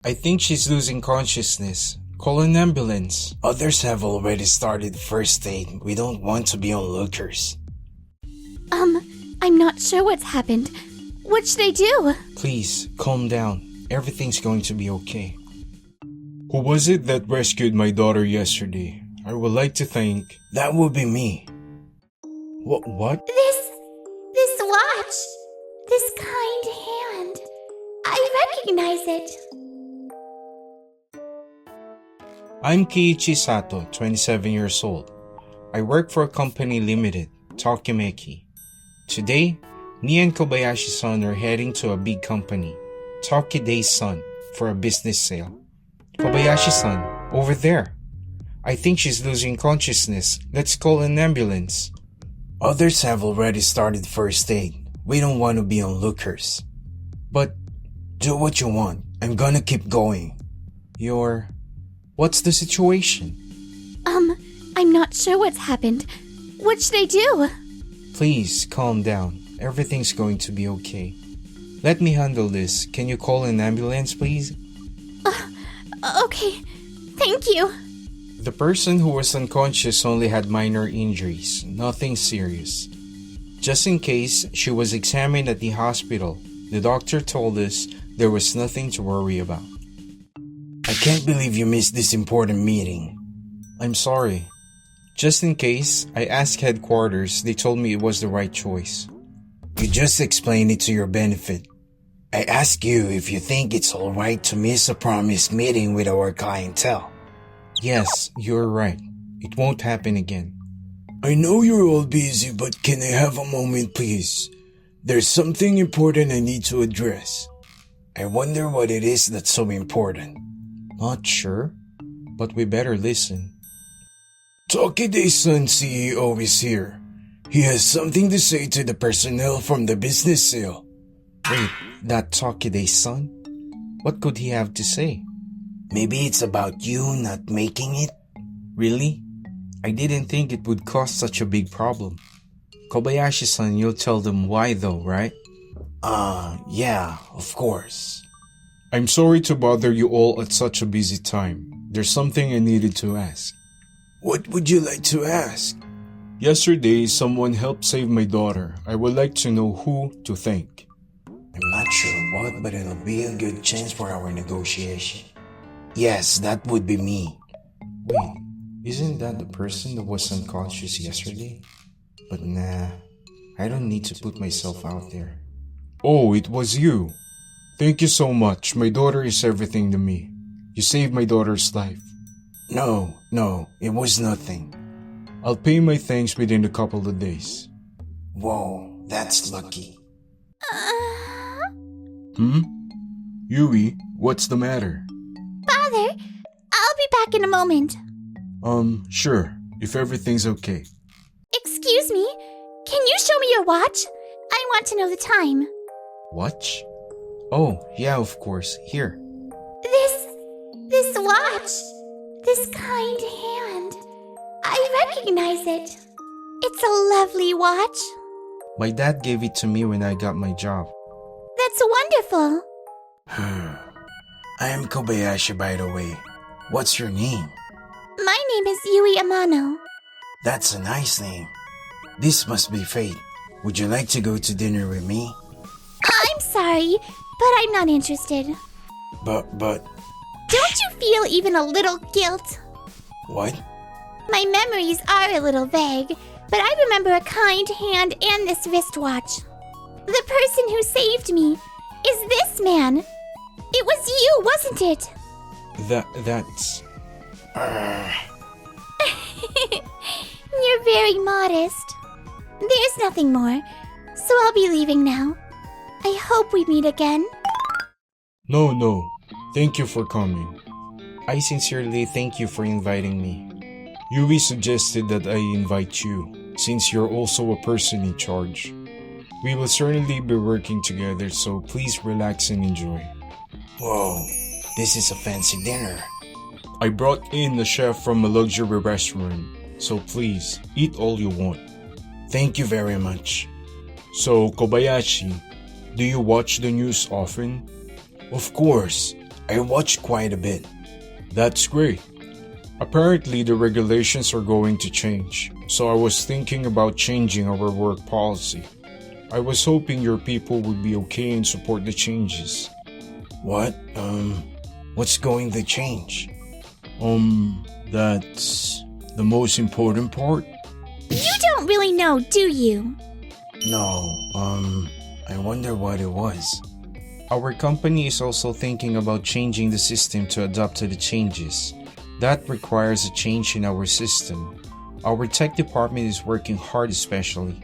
I think she's losing consciousness. Call an ambulance. Others have already started first aid. We don't want to be onlookers. I'm not sure what's happened. What should I do? Please, calm down. Everything's going to be okay. Who was it that rescued my daughter yesterday? I would like to thank... That would be me. What? This watch. This kind hand. I recognize it. I'm Kiichi Sato, 27 years old. I work for a company limited, Tokimeki. Today, me and Kobayashi-san are heading to a big company, Tokidae-san, for a business sale. Kobayashi-san, over there. I think she's losing consciousness. Let's call an ambulance. Others have already started first aid. We don't want to be onlookers. But do what you want. I'm gonna keep going. What's the situation? I'm not sure what's happened. What should I do? Please, calm down. Everything's going to be okay. Let me handle this. Can you call an ambulance, please? Okay. Thank you. The person who was unconscious only had minor injuries, nothing serious. Just in case, she was examined at the hospital. The doctor told us there was nothing to worry about. I can't believe you missed this important meeting. I'm sorry. Just in case, I asked headquarters. They told me it was the right choice. You just explained it to your benefit. I ask you if you think it's alright to miss a promised meeting with our clientele. Yes, you're right. It won't happen again. I know you're all busy, but can I have a moment, please? There's something important I need to address. I wonder what it is that's so important. Not sure, but we better listen. Tokidae-san CEO is here. He has something to say to the personnel from the business sale. Wait, that Tokidae-san? What could he have to say? Maybe it's about you not making it? Really? I didn't think it would cause such a big problem. Kobayashi-san, you'll tell them why though, right? Yeah, of course. I'm sorry to bother you all at such a busy time. There's something I needed to ask. What would you like to ask? Yesterday, someone helped save my daughter. I would like to know who to thank. I'm not sure what, but it'll be a good chance for our negotiation. Yes, that would be me. Wait, isn't that the person that was unconscious yesterday? But nah, I don't need to put myself out there. Oh, it was you. Thank you so much. My daughter is everything to me. You saved my daughter's life. No, it was nothing. I'll pay my thanks within a couple of days. Whoa, that's lucky. Yui, what's the matter? Father, I'll be back in a moment. Sure, if everything's okay. Excuse me, can you show me your watch? I want to know the time. Watch? Oh, yeah, of course. Here. This watch. This kind hand. I recognize it. It's a lovely watch. My dad gave it to me when I got my job. That's wonderful. I am Kobayashi, by the way. What's your name? My name is Yui Amano. That's a nice name. This must be fate. Would you like to go to dinner with me? I'm sorry, but I'm not interested. But... Don't you feel even a little guilt? What? My memories are a little vague, but I remember a kind hand and this wristwatch. The person who saved me is this man. It was you, wasn't it? That's... You're very modest. There's nothing more, so I'll be leaving now. I hope we meet again. No. Thank you for coming. I sincerely thank you for inviting me. Yui suggested that I invite you, since you're also a person in charge. We will certainly be working together, so please relax and enjoy. Whoa, this is a fancy dinner. I brought in a chef from a luxury restaurant, so please, eat all you want. Thank you very much. So, Kobayashi, do you watch the news often? Of course. I watched quite a bit. That's great. Apparently, the regulations are going to change, so I was thinking about changing our work policy. I was hoping your people would be okay and support the changes. What's going to change? That's the most important part. You don't really know, do you? No, I wonder what it was. Our company is also thinking about changing the system to adapt to the changes. That requires a change in our system. Our tech department is working hard especially.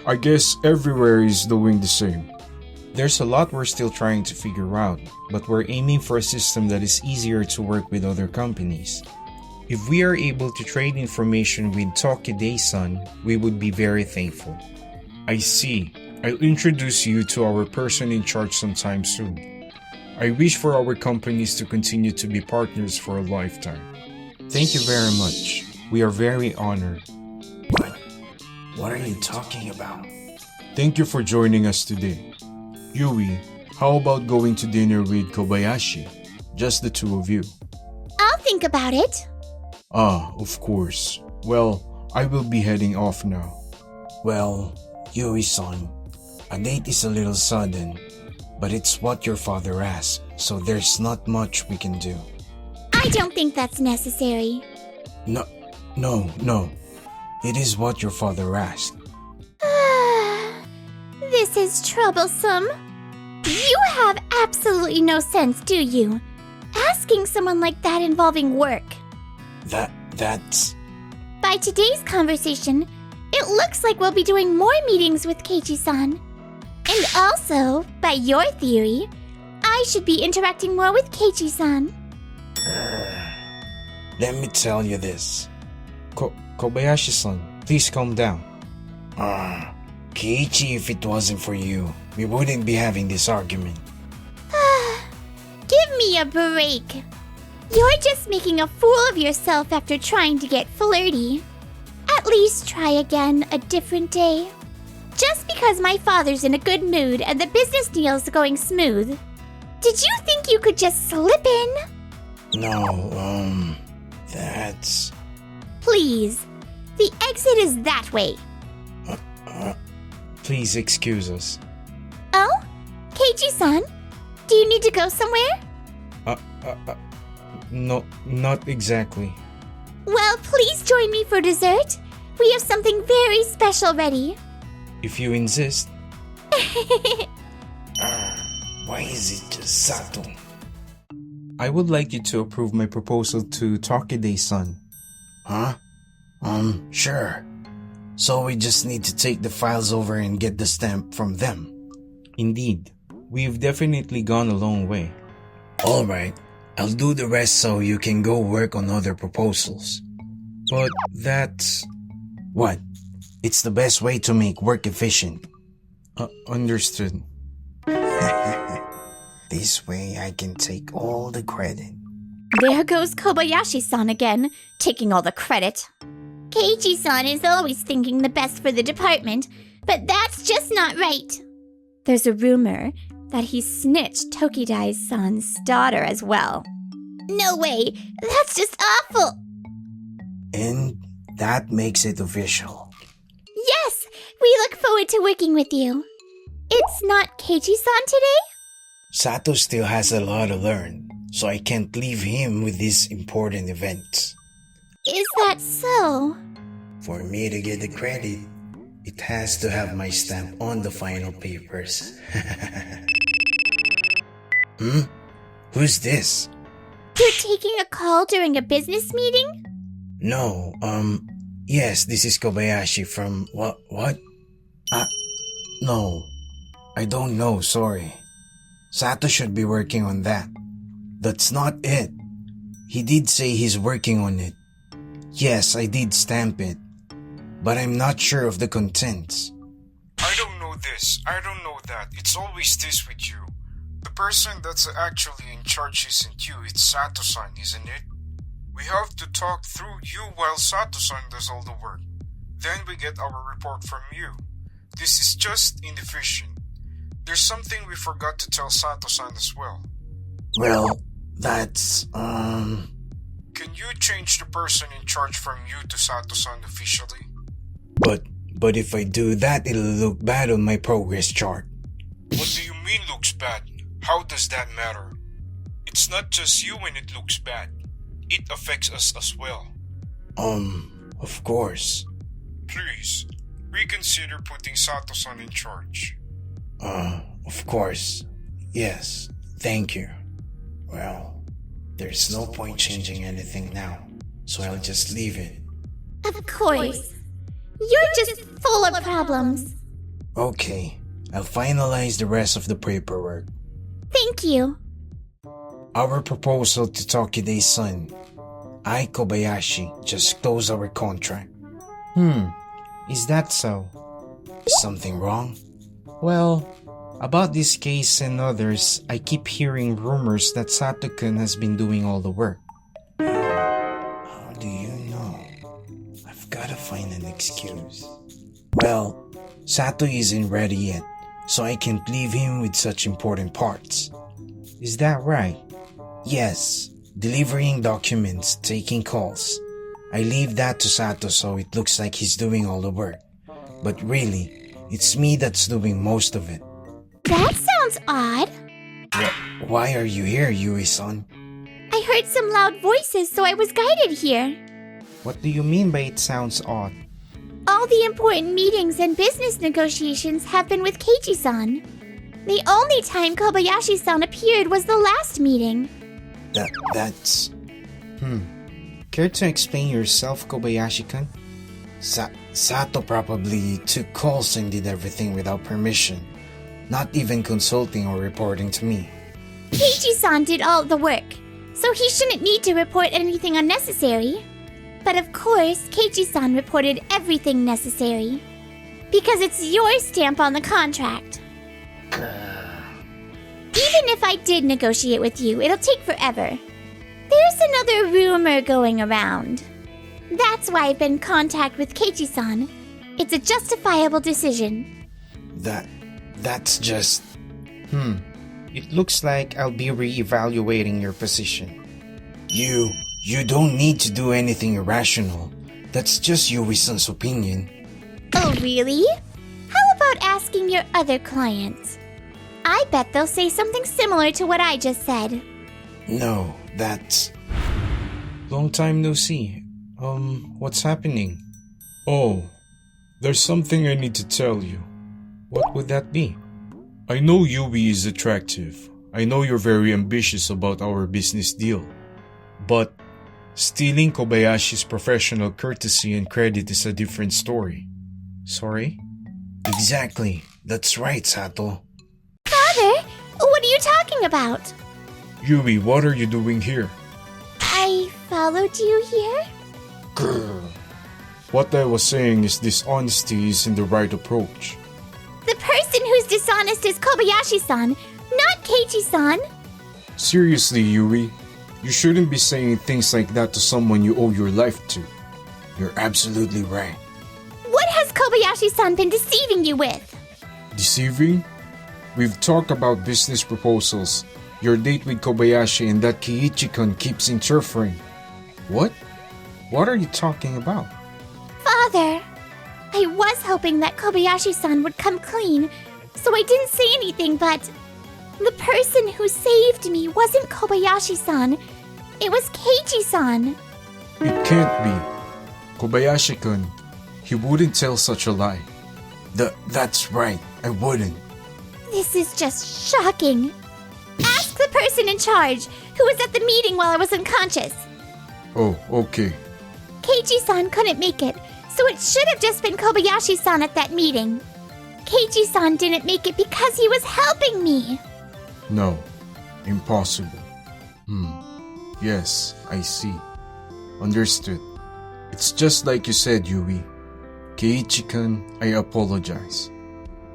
I guess everywhere is doing the same. There's a lot we're still trying to figure out, but we're aiming for a system that is easier to work with other companies. If we are able to trade information with Tokide-san, we would be very thankful. I see. I'll introduce you to our person in charge sometime soon. I wish for our companies to continue to be partners for a lifetime. Thank you very much. We are very honored. What are you talking about? Thank you for joining us today. Yui, how about going to dinner with Kobayashi? Just the two of you. I'll think about it. Ah, of course. Well, I will be heading off now. Well, Yui-san, a date is a little sudden, but it's what your father asked, so there's not much we can do. I don't think that's necessary. No. It is what your father asked. This is troublesome. You have absolutely no sense, do you? Asking someone like that involving work. That's... By today's conversation, it looks like we'll be doing more meetings with Keiichi-san. And also, by your theory, I should be interacting more with Keiichi-san. Let me tell you this. Kobayashi-san, please calm down. Keiichi, if it wasn't for you, we wouldn't be having this argument. Give me a break. You're just making a fool of yourself after trying to get flirty. At least try again a different day. Just because my father's in a good mood and the business deal's going smooth. Did you think you could just slip in? No, that's... Please. The exit is that way. Please excuse us. Oh? Keiichi-san? Do you need to go somewhere? No, not exactly. Well, please join me for dessert. We have something very special ready. If you insist. Why is it just Sato? I would like you to approve my proposal to Tokide-san. Huh? Sure. So we just need to take the files over and get the stamp from them. Indeed. We've definitely gone a long way. Alright, I'll do the rest so you can go work on other proposals. But that's... What? It's the best way to make work efficient. Understood. This way I can take all the credit. There goes Kobayashi-san again, taking all the credit. Keiichi-san is always thinking the best for the department, but that's just not right. There's a rumor that he snitched Tokidai-san's daughter as well. No way! That's just awful! And that makes it official. Yes! We look forward to working with you. It's not Keiichi-san today? Sato still has a lot to learn, so I can't leave him with these important events. Is that so? For me to get the credit, it has to have my stamp on the final papers. Who's this? You're taking a call during a business meeting? No, yes, this is Kobayashi from what? No, I don't know, sorry. Sato should be working on that. That's not it. He did say he's working on it. Yes, I did stamp it, but I'm not sure of the contents. I don't know this, I don't know that. It's always this with you. The person that's actually in charge isn't you, it's Sato-san, isn't it? We have to talk through you while Sato-san does all the work. Then we get our report from you. This is just inefficient. There's something we forgot to tell Sato-san as well. Well, that's, Can you change the person in charge from you to Sato-san officially? But if I do that, it'll look bad on my progress chart. What do you mean looks bad? How does that matter? It's not just you when it looks bad. It affects us as well. Of course. Please, reconsider putting Sato-san in charge. Of course. Yes, thank you. Well, there's no point changing anything now, so I'll just leave it. Of course. You're just full of problems. Okay, I'll finalize the rest of the paperwork. Thank you. Our proposal to Tokide's son, I Kobayashi, just closed our contract. Is that so? Something wrong? Well, about this case and others, I keep hearing rumors that Sato-kun has been doing all the work. How do you know? I've gotta find an excuse. Well, Sato isn't ready yet, so I can't leave him with such important parts. Is that right? Yes, delivering documents, taking calls. I leave that to Sato so it looks like he's doing all the work. But really, it's me that's doing most of it. That sounds odd. Why are you here, Yui-san? I heard some loud voices, so I was guided here. What do you mean by it sounds odd? All the important meetings and business negotiations have been with Keiichi-san. The only time Kobayashi-san appeared was the last meeting. That's... Care to explain yourself, Kobayashi-kun? Sato probably took calls and did everything without permission, not even consulting or reporting to me. Keiichi-san did all the work, so he shouldn't need to report anything unnecessary. But of course, Keiichi-san reported everything necessary. Because it's your stamp on the contract. Even if I did negotiate with you, it'll take forever. There's another rumor going around. That's why I've been in contact with Keiichi-san. It's a justifiable decision. That's just... It looks like I'll be re-evaluating your position. You don't need to do anything irrational. That's just Yui-san's opinion. Oh, really? How about asking your other clients? I bet they'll say something similar to what I just said. No, that's... Long time no see. What's happening? Oh, there's something I need to tell you. What would that be? I know Yui is attractive. I know you're very ambitious about our business deal. But stealing Kobayashi's professional courtesy and credit is a different story. Sorry? Exactly. That's right, Sato. Father, what are you talking about? Yui, what are you doing here? I followed you here? Grr. What I was saying is dishonesty isn't the right approach. The person who's dishonest is Kobayashi-san, not Keiichi-san. Seriously, Yui, you shouldn't be saying things like that to someone you owe your life to. You're absolutely right. What has Kobayashi-san been deceiving you with? Deceiving? We've talked about business proposals, your date with Kobayashi, and that Keiichi-kun keeps interfering. What? What are you talking about? Father, I was hoping that Kobayashi-san would come clean, so I didn't say anything, but the person who saved me wasn't Kobayashi-san. It was Keiichi-san. It can't be. Kobayashi-kun, he wouldn't tell such a lie. That's right, I wouldn't. This is just shocking. Ask the person in charge, who was at the meeting while I was unconscious. Oh, okay. Keiichi-san couldn't make it, so it should have just been Kobayashi-san at that meeting. Keiichi-san didn't make it because he was helping me. No, impossible. Yes, I see. Understood. It's just like you said, Yui. Keiichi-kun, I apologize.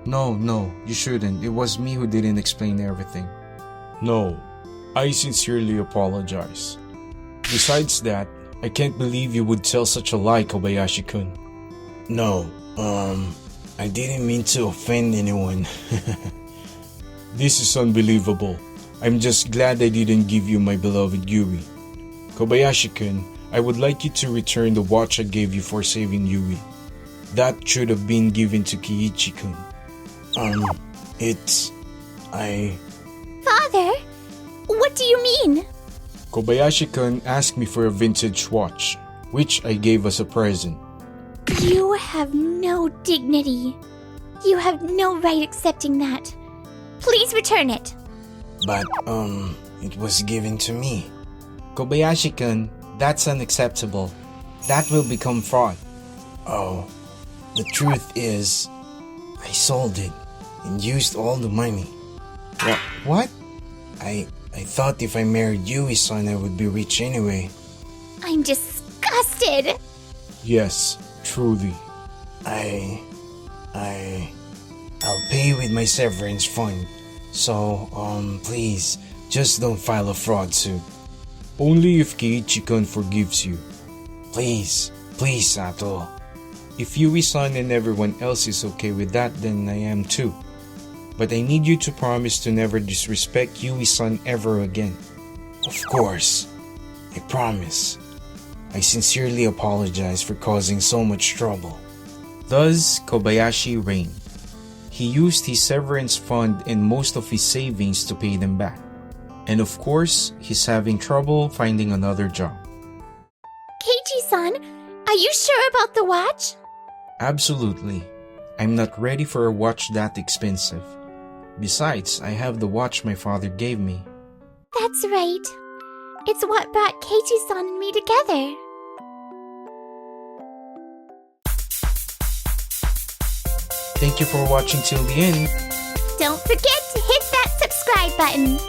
No, you shouldn't. It was me who didn't explain everything. No, I sincerely apologize. Besides that, I can't believe you would tell such a lie, Kobayashi-kun. No, I didn't mean to offend anyone. This is unbelievable. I'm just glad I didn't give you my beloved Yui. Kobayashi-kun, I would like you to return the watch I gave you for saving Yui. That should have been given to Kiichi-kun. Father, what do you mean? Kobayashi-kun asked me for a vintage watch, which I gave as a present. You have no dignity. You have no right accepting that. Please return it. But, it was given to me. Kobayashi-kun, that's unacceptable. That will become fraud. Oh, the truth is, I sold it and used all the money. What? I thought if I married Yui-san I would be rich anyway. I'm disgusted. Yes, truly. I'll pay with my severance fund. So, please, just don't file a fraud suit. Only if Kiichi-kun forgives you. Please, Sato. If Yui-san and everyone else is okay with that, then I am too. But I need you to promise to never disrespect Yui-san ever again. Of course. I promise. I sincerely apologize for causing so much trouble. Thus, Kobayashi reigned. He used his severance fund and most of his savings to pay them back. And of course, he's having trouble finding another job. Keiichi-san, are you sure about the watch? Absolutely. I'm not ready for a watch that expensive. Besides, I have the watch my father gave me. That's right. It's what brought Keiichi-san and me together. Thank you for watching till the end. Don't forget to hit that subscribe button.